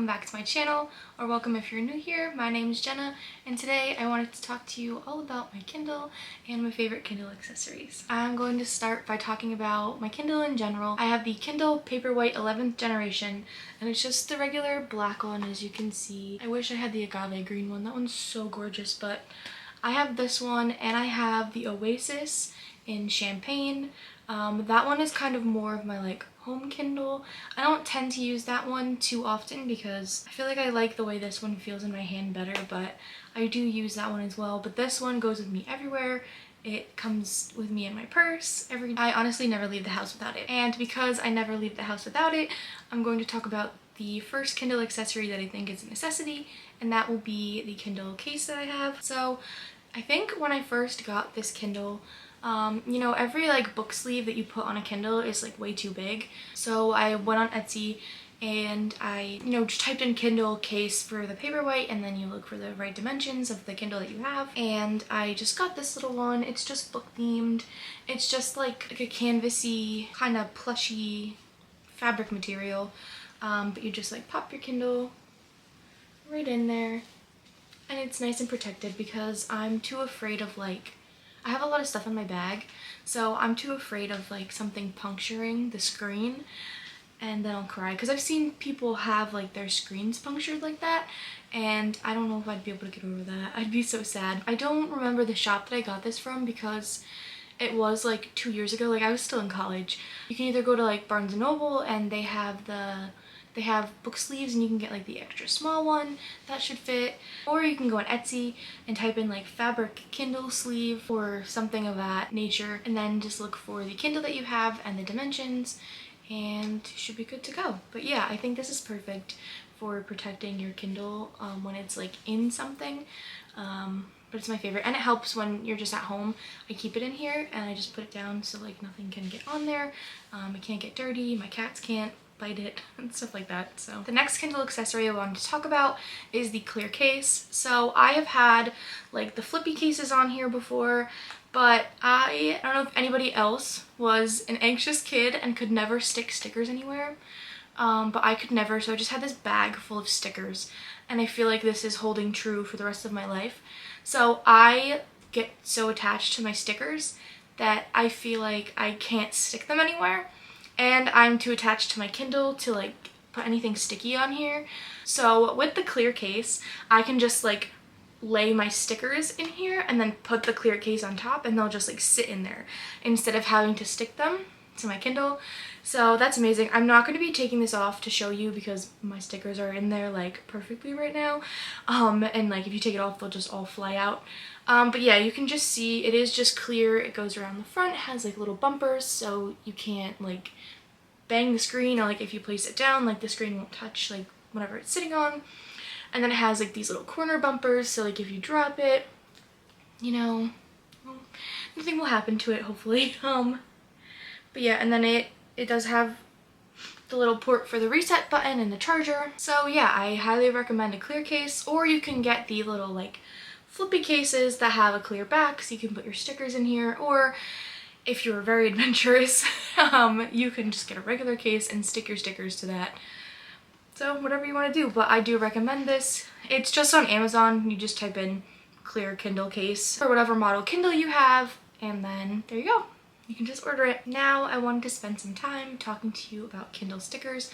welcome back to my channel, or welcome if you're new here. My name is Jenna, and today I wanted to talk to you all about my Kindle and my favorite Kindle accessories. I'm going to start by talking about my Kindle in general. I have the Kindle Paperwhite 11th generation, and it's just the regular black one, as you can see. I wish I had the agave green one. That one's so gorgeous, but I have this one, and I have the Oasis in champagne. That one is kind of more of my home Kindle. I don't tend to use that one too often because I feel like I like the way this one feels in my hand better, but I do use that one as well. But this one goes with me everywhere. It comes with me in my purse. I honestly never leave the house without it. And because I never leave the house without it, I'm going to talk about the first Kindle accessory that I think is a necessity, and that will be the Kindle case that I have. So I think when I first got this Kindle, you know, every book sleeve that you put on a Kindle is way too big. So I went on Etsy and I, just typed in Kindle case for the Paperwhite, and then you look for the right dimensions of the Kindle that you have. And I just got this little one. It's just book themed. It's just like a canvasy, kind of plushy fabric material. But you just pop your Kindle right in there, and it's nice and protected because I'm too afraid of I have a lot of stuff in my bag, so I'm too afraid of something puncturing the screen and then I'll cry, because I've seen people have their screens punctured like that, and I don't know if I'd be able to get over that. I'd be so sad. I don't remember the shop that I got this from because it was 2 years ago. I was still in college. You can either go to Barnes & Noble, and they have book sleeves, and you can get the extra small one that should fit, or you can go on Etsy and type in fabric Kindle sleeve or something of that nature, and then just look for the Kindle that you have and the dimensions, and you should be good to go. But yeah, I think this is perfect for protecting your Kindle when it's in something. But it's my favorite, and it helps when you're just at home. I keep it in here and I just put it down so nothing can get on there. It can't get dirty, my cats can't bite it and stuff like that. So the next Kindle accessory I wanted to talk about is the clear case. So I have had the flippy cases on here before, but I don't know if anybody else was an anxious kid and could never stick stickers anywhere, but I could never, so I just had this bag full of stickers, and I feel like this is holding true for the rest of my life. So I get so attached to my stickers that I feel like I can't stick them anywhere. And I'm too attached to my Kindle to put anything sticky on here. So with the clear case, I can just lay my stickers in here and then put the clear case on top, and they'll just sit in there instead of having to stick them to my Kindle. So that's amazing. I'm not going to be taking this off to show you because my stickers are in there perfectly right now. And if you take it off, they'll just all fly out. But yeah, you can just see it is just clear. It goes around the front, it has little bumpers, so you can't bang the screen, or if you place it down, the screen won't touch whatever it's sitting on. And then it has these little corner bumpers, so if you drop it, well, nothing will happen to it, hopefully. But yeah, and then it does have the little port for the reset button and the charger. So yeah, I highly recommend a clear case, or you can get the little flippy cases that have a clear back, so you can put your stickers in here, or if you're very adventurous, you can just get a regular case and stick your stickers to that. So whatever you want to do, but I do recommend this. It's just on Amazon. You just type in clear Kindle case for whatever model Kindle you have, and then there you go. You can just order it. Now I wanted to spend some time talking to you about Kindle stickers.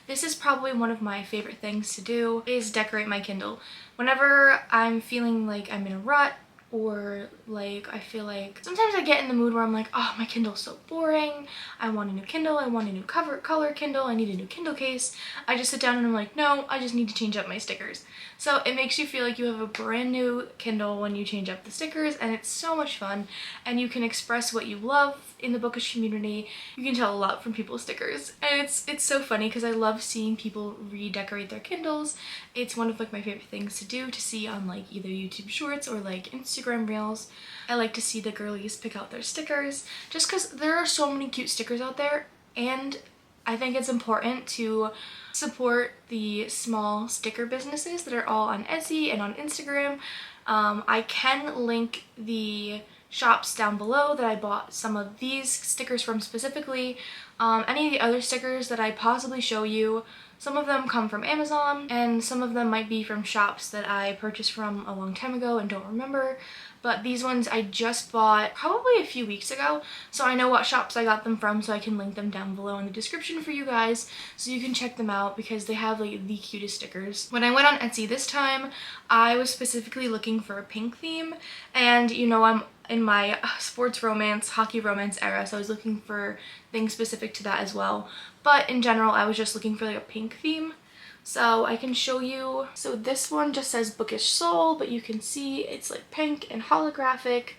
This is probably one of my favorite things to do, is decorate my Kindle. Whenever I'm feeling I'm in a rut, or I feel sometimes I get in the mood where I'm oh, my Kindle's so boring, I want a new Kindle, I want a new color Kindle, I need a new Kindle case. I just sit down and I'm no, I just need to change up my stickers. So it makes you feel like you have a brand new Kindle when you change up the stickers, and it's so much fun, and you can express what you love in the bookish community. You can tell a lot from people's stickers, and it's so funny because I love seeing people redecorate their Kindles. It's one of my favorite things to do, to see on either YouTube Shorts or Instagram Reels. I like to see the girlies pick out their stickers, just because there are so many cute stickers out there, and I think it's important to support the small sticker businesses that are all on Etsy and on Instagram. I can link the shops down below that I bought some of these stickers from specifically. Any of the other stickers that I possibly show you Some of them come from Amazon, and some of them might be from shops that I purchased from a long time ago and don't remember. But these ones I just bought probably a few weeks ago, so I know what shops I got them from, so I can link them down below in the description for you guys so you can check them out because they have like the cutest stickers. When I went on Etsy this time, I was specifically looking for a pink theme, and you know, I'm in my sports romance, hockey romance era, so I was looking for things specific to that as well. But in general, I was just looking for like a pink theme. So I can show you. So this one just says Bookish Soul, but you can see it's like pink and holographic,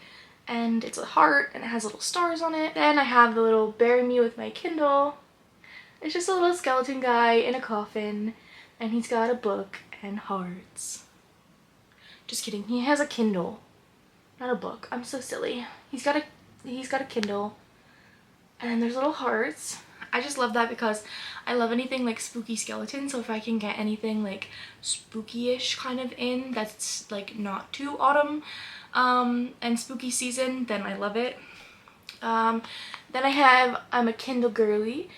and it's a heart and it has little stars on it. Then I have the little Bury Me With My Kindle. It's just a little skeleton guy in a coffin, and he's got a book and hearts. Just kidding, he has a Kindle, not a book. I'm so silly. He's got a Kindle, and then there's little hearts. I just love that because I love anything like spooky skeleton, so if I can get anything like spooky-ish kind of in that's like not too autumn and spooky season, then I love it. Then I'm a Kindle girly,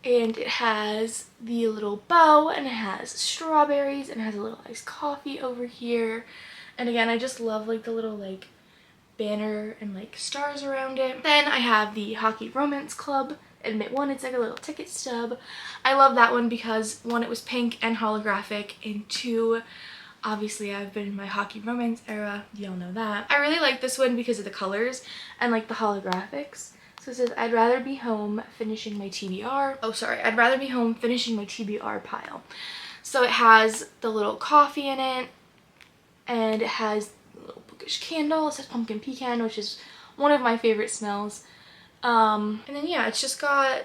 and it has the little bow, and it has strawberries, and it has a little iced coffee over here. And again, I just love like the little like banner and like stars around it. Then I have the Hockey Romance Club. Admit one, it's like a little ticket stub. I love that one because one, it was pink and holographic, and two, obviously I've been in my hockey romance era, y'all know that. I really like this one because of the colors and like the holographics. So it says, I'd rather be home finishing my TBR. Oh, sorry, I'd rather be home finishing my TBR pile. So it has the little coffee in it, and it has a little bookish candle. It says pumpkin pecan, which is one of my favorite smells. And then yeah, it's just got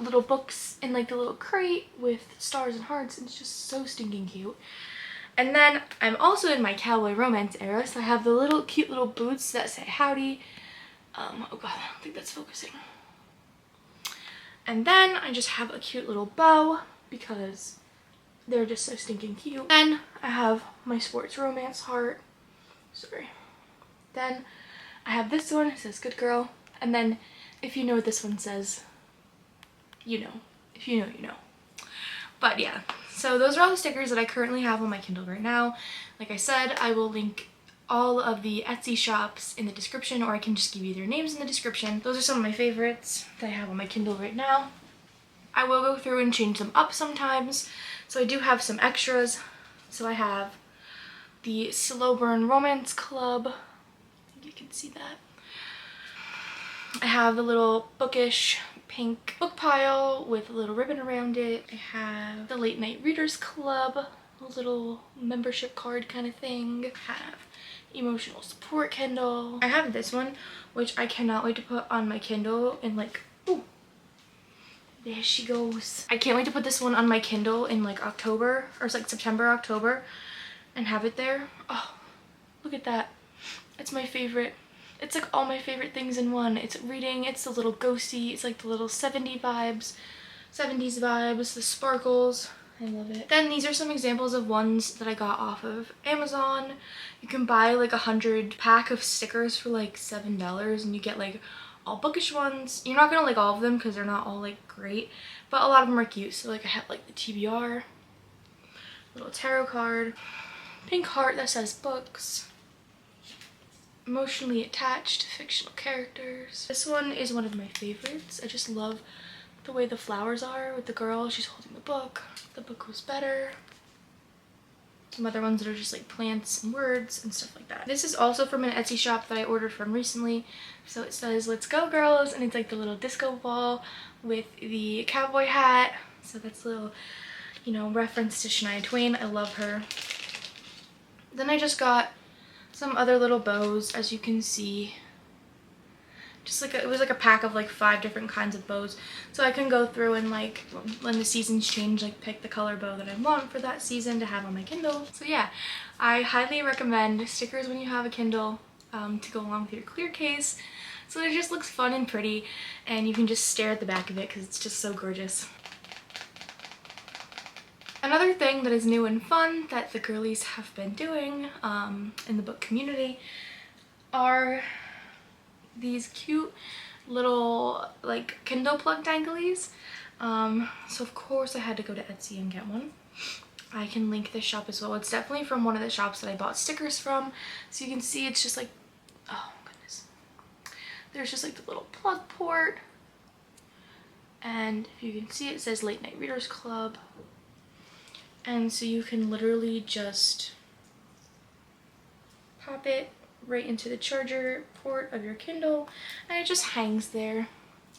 little books in like the little crate with stars and hearts, and it's just so stinking cute. And then I'm also in my cowboy romance era, so I have the little cute little boots that say howdy. Oh god, I don't think that's focusing. And then I just have a cute little bow because they're just so stinking cute. Then I have my sports romance heart. Sorry. Then I have this one, it says good girl, and then if you know what this one says, you know. If you know, you know. But yeah, so those are all the stickers that I currently have on my Kindle right now. Like I said, I will link all of the Etsy shops in the description, or I can just give you their names in the description. Those are some of my favorites that I have on my Kindle right now. I will go through and change them up sometimes, so I do have some extras. So I have the Slow Burn Romance Club. You can see that. I have the little bookish pink book pile with a little ribbon around it. I have the Late Night Readers Club, a little membership card kind of thing. I have Emotional Support Kindle. I have this one, which I cannot wait to put on my Kindle in like, ooh, there she goes. I can't wait to put this one on my Kindle in like October, or it's like September, October, and have it there. Oh, look at that. It's my favorite. It's like all my favorite things in one. It's reading, it's the little ghosty, it's like the little 70s vibes, the sparkles. I love it. Then these are some examples of ones that I got off of Amazon. You can buy like 100 pack of stickers for like $7, and you get like all bookish ones. You're not gonna like all of them because they're not all like great, but a lot of them are cute. So like I have like the TBR, little tarot card, pink heart that says books, emotionally attached fictional characters. This one is one of my favorites. I just love the way the flowers are with the girl. She's holding the book. The book was better. Some other ones that are just like plants and words and stuff like that. This is also from an Etsy shop that I ordered from recently. So it says, let's go girls, and it's like the little disco ball with the cowboy hat. So that's a little, you know, reference to Shania Twain. I love her. Then I just got some other little bows, as you can see. Just like it was like a pack of like 5 different kinds of bows, so I can go through and like when the seasons change, like pick the color bow that I want for that season to have on my Kindle. So yeah, I highly recommend stickers when you have a Kindle to go along with your clear case, so it just looks fun and pretty, and you can just stare at the back of it because it's just so gorgeous. Another thing that is new and fun that the girlies have been doing in the book community are these cute little like Kindle plug danglies. So of course I had to go to Etsy and get one. I can link this shop as well. It's definitely from one of the shops that I bought stickers from. So you can see it's just like, oh goodness. There's just like the little plug port. And if you can see, it says Late Night Readers Club. And so you can literally just pop it right into the charger port of your Kindle, and it just hangs there.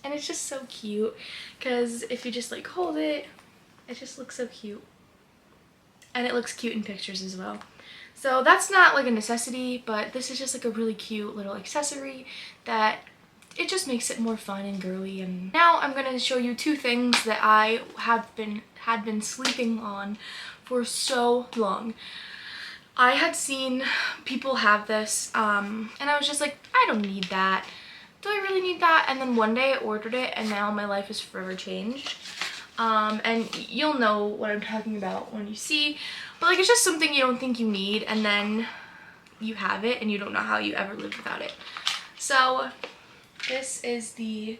And it's just so cute because if you just like hold it, it just looks so cute. And it looks cute in pictures as well. So that's not like a necessity, but this is just like a really cute little accessory that it just makes it more fun and girly. And now I'm going to show you two things that I had been sleeping on for so long. I had seen people have this and I was just like, I don't need that. Do I really need that? And then one day I ordered it and now my life is forever changed. And you'll know what I'm talking about when you see, but like it's just something you don't think you need and then you have it and you don't know how you ever lived without it. So this is the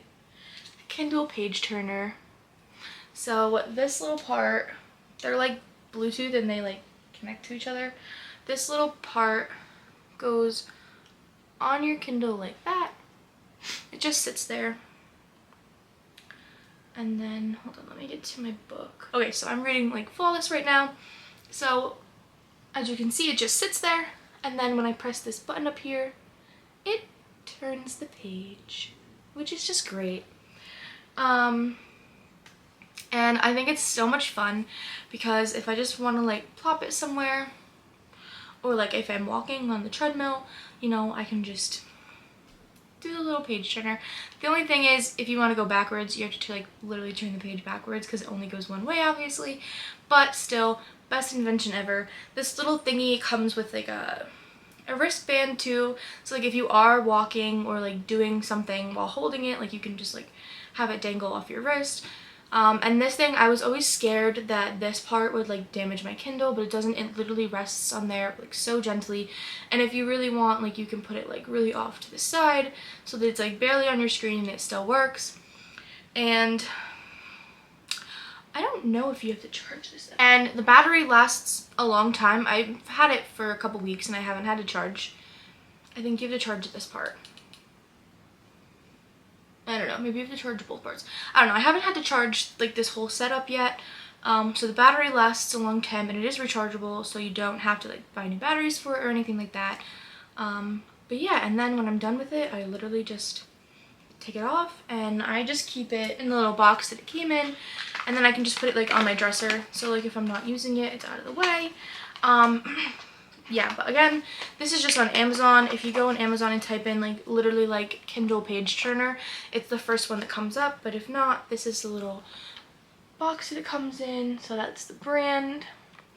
Kindle page turner. So this little part, they're like Bluetooth and they like connect to each other. This little part goes on your Kindle like that. It just sits there. And then, hold on, let me get to my book. Okay, so I'm reading like Flawless right now. So as you can see, it just sits there. And then when I press this button up here, it turns the page, which is just great. And I think it's so much fun because if I just want to like plop it somewhere, or like if I'm walking on the treadmill, you know, I can just do the little page turner. The only thing is, if you want to go backwards, you have to like literally turn the page backwards because it only goes one way, obviously. But still, best invention ever. This little thingy comes with like a wristband too. So like if you are walking or like doing something while holding it, like you can just like have it dangle off your wrist. And this thing, I was always scared that this part would like damage my Kindle, but it doesn't. It literally rests on there like so gently. And if you really want, like you can put it like really off to the side so that it's like barely on your screen and it still works. And I don't know if you have to charge this. And the battery lasts a long time. I've had it for a couple weeks and I haven't had to charge. I think you have to charge this part. I don't know, maybe you have to charge both parts. I don't know, I haven't had to charge like this whole setup yet. So the battery lasts a long time and it is rechargeable, so you don't have to like buy new batteries for it or anything like that. But yeah, and then when I'm done with it, I literally just take it off and I just keep it in the little box that it came in, and then I can just put it like on my dresser, so like if I'm not using it, it's out of the way. Yeah, but again, this is just on Amazon. If you go on Amazon and type in like literally like Kindle page turner, it's the first one that comes up. But if not, this is the little box that it comes in. So that's the brand,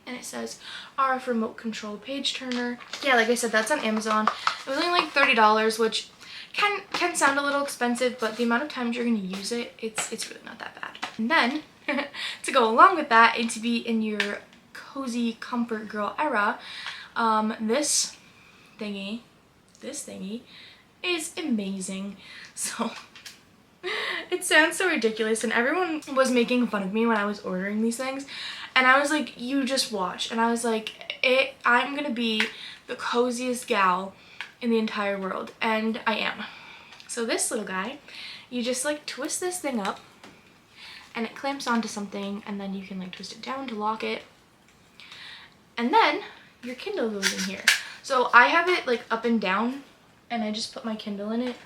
and it says RF remote control page turner. Yeah, like I said, that's on Amazon. It was only like $30, which can sound a little expensive, but the amount of times you're gonna use it, it's really not that bad. And then to go along with that, and to be in your cozy comfort girl era, this thingy is amazing. So it sounds so ridiculous, and everyone was making fun of me when I was ordering these things, and I was like, you just watch. And I was like, I'm gonna be the coziest gal in the entire world, and I am. So this little guy, you just like twist this thing up and it clamps onto something, and then you can like twist it down to lock it, and then your Kindle goes in here. So I have it like up and down, and I just put my Kindle in it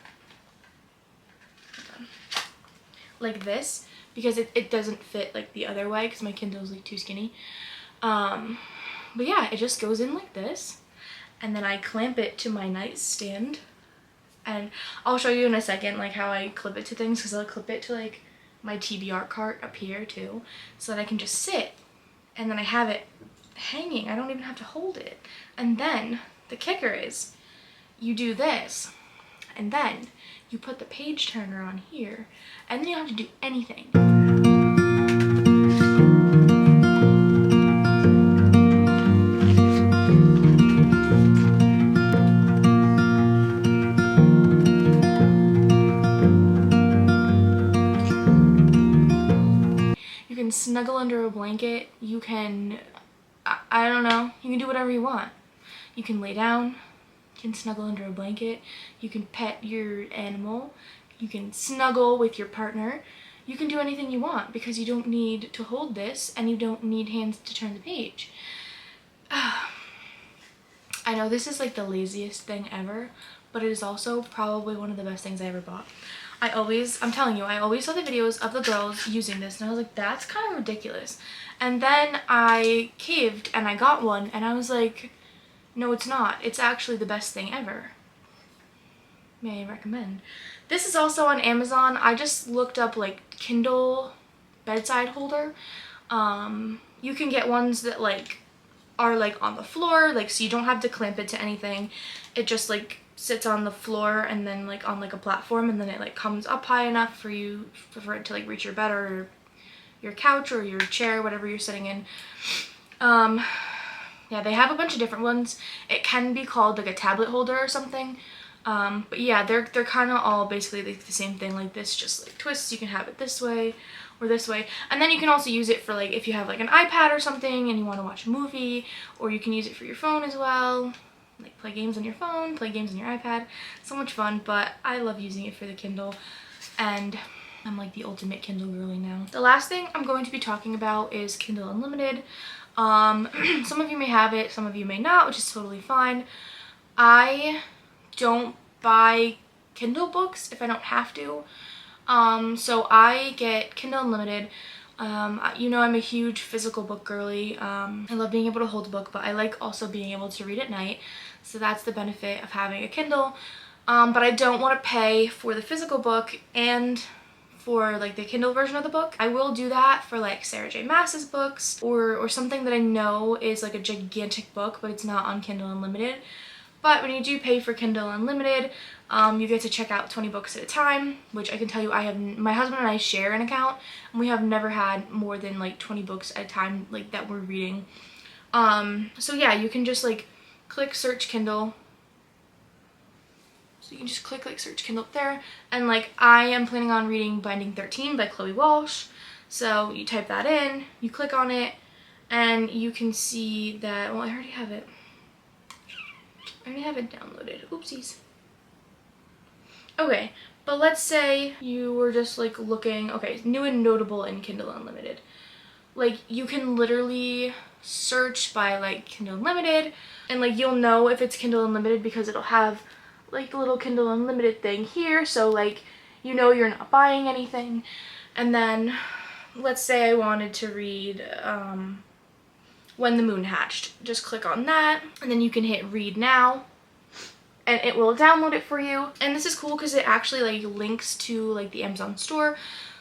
like this because it doesn't fit like the other way because my Kindle is like too skinny. But yeah, it just goes in like this, and then I clamp it to my nightstand, and I'll show you in a second like how I clip it to things, because I'll clip it to like my TBR cart up here too, so that I can just sit, and then I have it hanging. I don't even have to hold it. And then the kicker is you do this, and then you put the page turner on here, and then you don't have to do anything. snuggle under a blanket. You can, I don't know, you can do whatever you want. You can lay down, you can snuggle under a blanket, you can pet your animal, you can snuggle with your partner. You can do anything you want because you don't need to hold this and you don't need hands to turn the page. I know this is like the laziest thing ever, but it is also probably one of the best things I ever bought. I'm telling you, I always saw the videos of the girls using this and I was like, that's kind of ridiculous. And then I caved and I got one and I was like, no, it's not. It's actually the best thing ever. May I recommend. This is also on Amazon. I just looked up like Kindle bedside holder. You can get ones that like are like on the floor, like so you don't have to clamp it to anything. It just like sits on the floor and then like on like a platform, and then it like comes up high enough for it to like reach your bed or your couch or your chair, whatever you're sitting in. Yeah, they have a bunch of different ones. It can be called like a tablet holder or something. But yeah, they're kind of all basically like the same thing. Like this just like twists. You can have it this way or this way, and then you can also use it for like if you have like an iPad or something and you want to watch a movie, or you can use it for your phone as well. Like play games on your phone, play games on your iPad. So much fun, but I love using it for the Kindle, and I'm like the ultimate Kindle girly now. The last thing I'm going to be talking about is Kindle Unlimited. Some of you may have it, some of you may not, which is totally fine. I don't buy Kindle books if I don't have to. So I get Kindle Unlimited. You know, I'm a huge physical book girly. I love being able to hold a book, but I like also being able to read at night. So that's the benefit of having a Kindle. But I don't want to pay for the physical book and for like the Kindle version of the book. I will do that for like Sarah J Maas's books or something that I know is like a gigantic book, but it's not on Kindle Unlimited. But when you do pay for Kindle Unlimited, you get to check out 20 books at a time, which I can tell you my husband and I share an account, and we have never had more than like 20 books at a time like that we're reading. So yeah, you can just like click search Kindle. So you can just click like search Kindle up there, and like I am planning on reading Binding 13 by Chloe Walsh. So you type that in, you click on it, and you can see that, well, I already have it. I already have it downloaded. Oopsies. Okay, but let's say you were just like looking, okay, new and notable in Kindle Unlimited. Like you can literally search by like Kindle Unlimited, and like you'll know if it's Kindle Unlimited because it'll have like the little Kindle Unlimited thing here, so like you know you're not buying anything. And then let's say I wanted to read When the Moon Hatched. Just click on that, and then you can hit read now, and it will download it for you. And this is cool because it actually like links to like the Amazon store.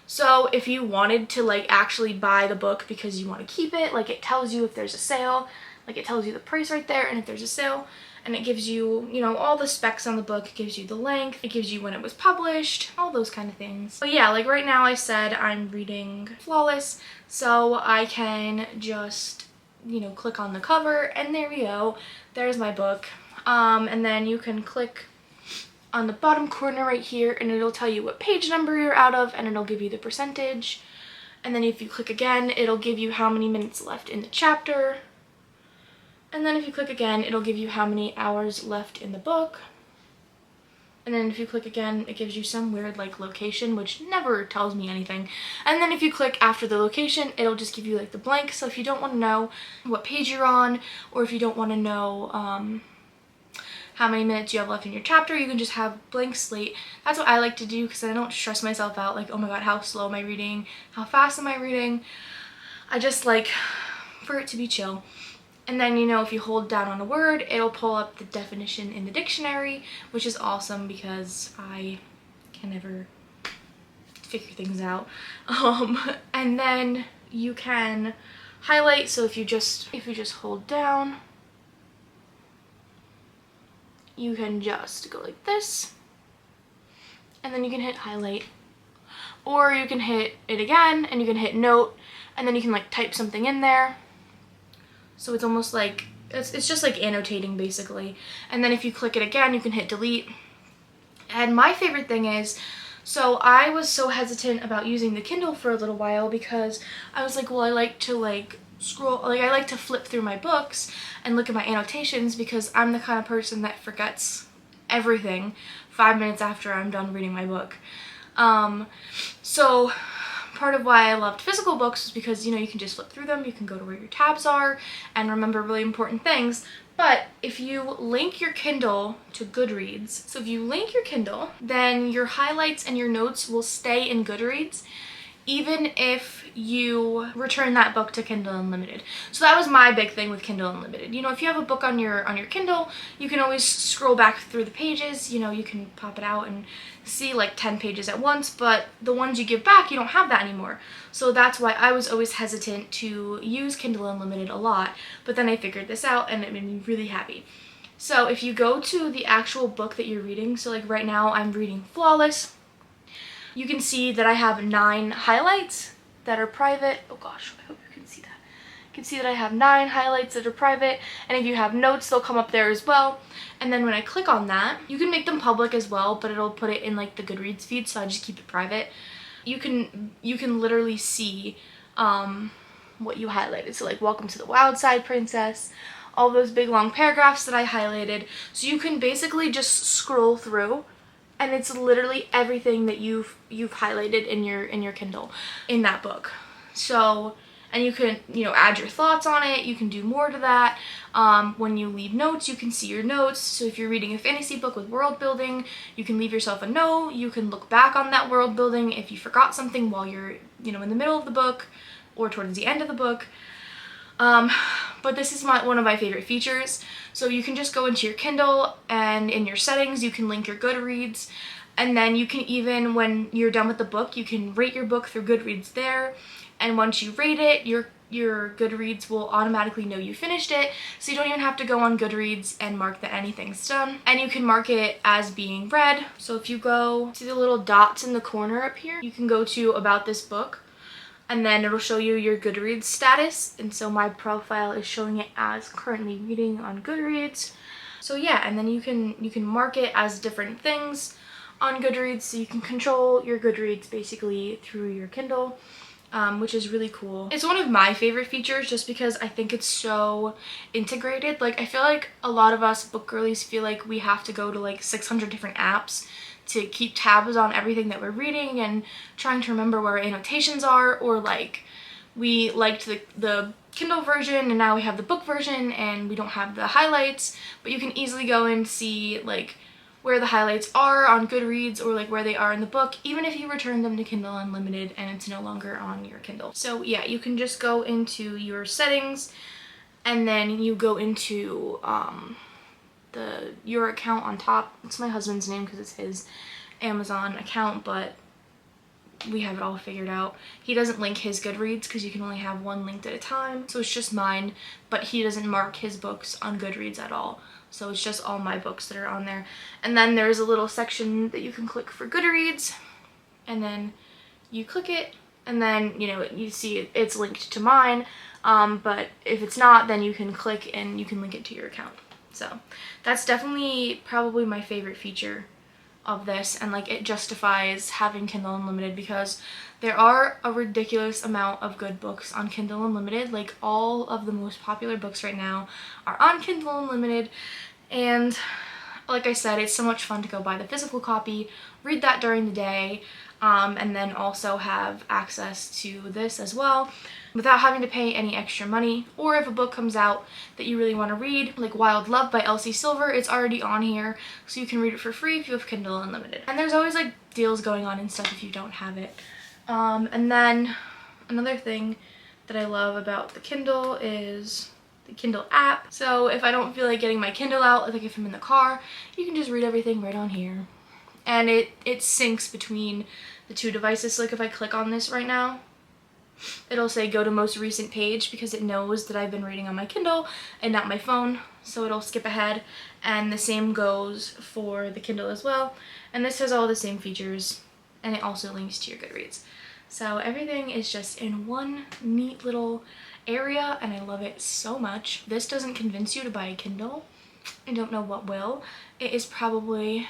So if you wanted to like actually buy the book because you want to keep it, like it tells you if there's a sale, like it tells you the price right there and if there's a sale, and it gives you, you know, all the specs on the book. It gives you the length, it gives you when it was published, all those kind of things. But yeah, like right now I said I'm reading Flawless, so I can just, you know, click on the cover, and there we go. There's my book. And then you can click on the bottom corner right here, and it'll tell you what page number you're out of, and it'll give you the percentage. And then if you click again, it'll give you how many minutes left in the chapter. And then if you click again, it'll give you how many hours left in the book. And then if you click again, it gives you some weird like location, which never tells me anything. And then if you click after the location, it'll just give you like the blank. So if you don't want to know what page you're on, or if you don't want to know how many minutes you have left in your chapter, you can just have blank slate. That's what I like to do because I don't stress myself out like, oh my god, how slow am I reading? How fast am I reading? I just like for it to be chill. And then, you know, if you hold down on a word, it'll pull up the definition in the dictionary, which is awesome because I can never figure things out. And then you can highlight. So if you just hold down, you can just go like this, and then you can hit highlight, or you can hit it again and you can hit note, and then you can like type something in there. So it's almost like, it's just like annotating basically. And then if you click it again, you can hit delete. And my favorite thing is, So I was so hesitant about using the Kindle for a little while because I was like, well, I like to like scroll, like I like to flip through my books and look at my annotations because I'm the kind of person that forgets everything 5 minutes after I'm done reading my book. So part of why I loved physical books is because, you know, you can just flip through them, you can go to where your tabs are and remember really important things. But if you link your Kindle to Goodreads, so if you link your Kindle, then your highlights and your notes will stay in Goodreads even if you return that book to Kindle Unlimited. So that was my big thing with Kindle Unlimited. You know, if you have a book on your Kindle, you can always scroll back through the pages. You know, you can pop it out and see like 10 pages at once, but the ones you give back, you don't have that anymore. So that's why I was always hesitant to use Kindle Unlimited a lot, but then I figured this out and it made me really happy. So if you go to the actual book that you're reading, so like right now I'm reading Flawless, you can see that I have 9 highlights that are private. Oh gosh, I hope you can see that. You can see that I have 9 highlights that are private, and if you have notes, they'll come up there as well. And then when I click on that, you can make them public as well, but it'll put it in like the Goodreads feed, so I just keep it private. You can literally see what you highlighted. So like, welcome to the wild side, princess, all those big long paragraphs that I highlighted. So you can basically just scroll through, and it's literally everything that you've highlighted in your Kindle in that book. So, and you can, you know, add your thoughts on it. You can do more to that. When you leave notes, you can see your notes. So if you're reading a fantasy book with world building, you can leave yourself a note. You can look back on that world building if you forgot something while you're, you know, in the middle of the book or towards the end of the book. But this is one of my favorite features. So you can just go into your Kindle, and in your settings you can link your Goodreads, and then you can even, when you're done with the book, you can rate your book through Goodreads there, and once you rate it, your Goodreads will automatically know you finished it, so you don't even have to go on Goodreads and mark that anything's done. And you can mark it as being read. So if you go to the little dots in the corner up here, you can go to About This Book, and then it'll show you your Goodreads status, and so my profile is showing it as currently reading on Goodreads. So yeah, and then you can mark it as different things on Goodreads, so you can control your Goodreads basically through your Kindle, which is really cool. It's one of my favorite features just because I think it's so integrated. Like, I feel like a lot of us book girlies feel like we have to go to like 600 different apps to keep tabs on everything that we're reading and trying to remember where our annotations are, or like we liked the Kindle version and now we have the book version and we don't have the highlights, but you can easily go and see like where the highlights are on Goodreads, or like where they are in the book, even if you return them to Kindle Unlimited and it's no longer on your Kindle. So yeah, you can just go into your settings and then you go into your account on top. It's my husband's name because it's his Amazon account, but we have it all figured out. He doesn't link his Goodreads because you can only have one linked at a time, so it's just mine, but he doesn't mark his books on Goodreads at all, so it's just all my books that are on there. And then there's a little section that you can click for Goodreads, and then you click it, and then, you know, you see it's linked to mine, but if it's not, then you can click and you can link it to your account. So that's definitely probably my favorite feature of this, and like it justifies having Kindle Unlimited because there are a ridiculous amount of good books on Kindle Unlimited. Like, all of the most popular books right now are on Kindle Unlimited, and like I said, it's so much fun to go buy the physical copy, read that during the day, and then also have access to this as well without having to pay any extra money. Or if a book comes out that you really want to read, like Wild Love by Elsie Silver, it's already on here, so you can read it for free if you have Kindle Unlimited. And there's always like deals going on and stuff if you don't have it. And then another thing that I love about the Kindle is the Kindle app. So if I don't feel like getting my Kindle out, like if I'm in the car, you can just read everything right on here. And it syncs between the two devices. So like if I click on this right now, it'll say go to most recent page because it knows that I've been reading on my Kindle and not my phone, so it'll skip ahead. And the same goes for the Kindle as well. And this has all the same features, and it also links to your Goodreads. So everything is just in one neat little area, and I love it so much. This doesn't convince you to buy a Kindle. I don't know what will. It is probably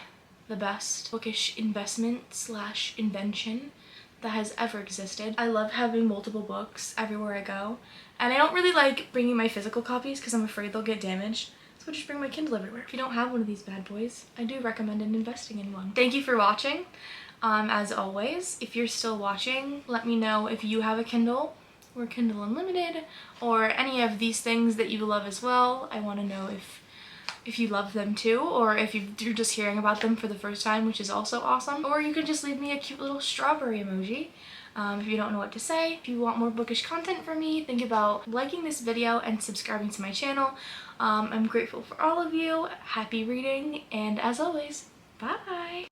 the best bookish investment slash invention that has ever existed. I love having multiple books everywhere I go, and I don't really like bringing my physical copies because I'm afraid they'll get damaged. So I just bring my Kindle everywhere. If you don't have one of these bad boys, I do recommend investing in one. Thank you for watching. As always, if you're still watching, let me know if you have a Kindle or Kindle Unlimited or any of these things that you love as well. I want to know if you love them too, or if you're just hearing about them for the first time, which is also awesome. Or you could just leave me a cute little strawberry emoji if you don't know what to say. If you want more bookish content from me, think about liking this video and subscribing to my channel. I'm grateful for all of you. Happy reading, and as always, bye!